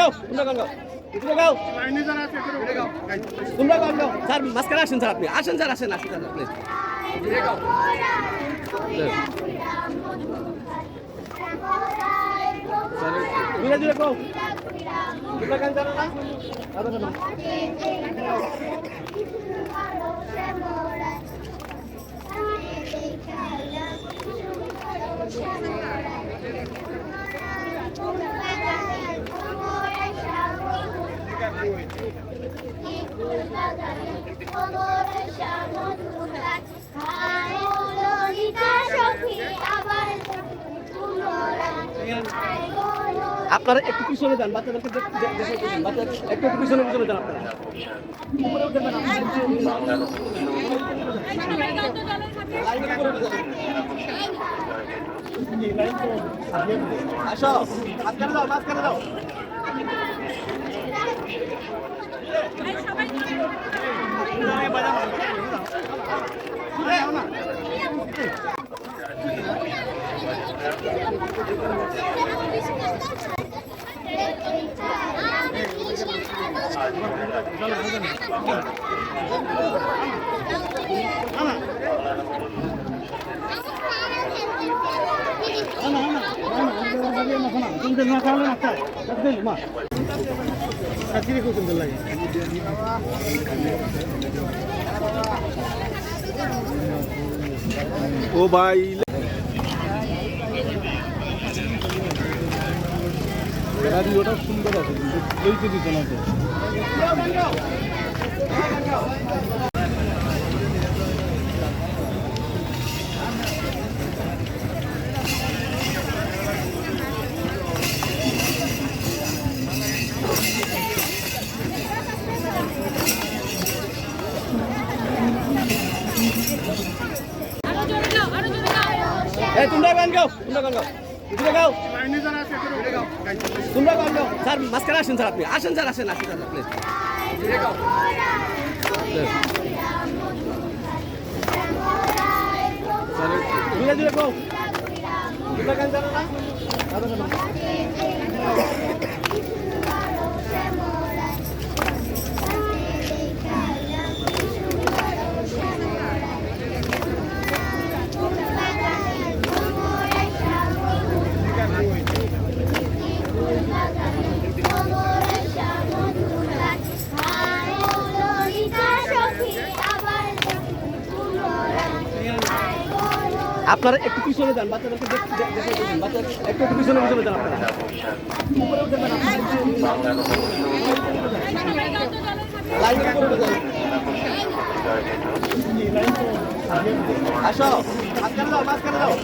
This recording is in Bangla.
গাও তোমরা গাও তোমরা গাও স্যার মাঝখানে আসেন স্যার আপনি আসেন স্যার প্লিজ ধীরে ধীরে গাও তোমরা গান জানো না আপনারা একটু পিছনে যান বাচ্চাদেরকে একটু পিছনে যান আপনারা আসো মাঝখানে দাও ও ভাই ওটা সুন্দর আছে কিন্তু দিতে না তোমরা গান গাও তোমরা গান গাও স্যার মাঝখানে আসেন স্যার আপনি আসেন প্লিজ ধীরে ধীরে গাও তোমরা গান জানো না আপনারা একটু পিছনে যান বাচ্চাদেরকে একটু পিছনে যান আপনারা আসো মাঝখানে দাও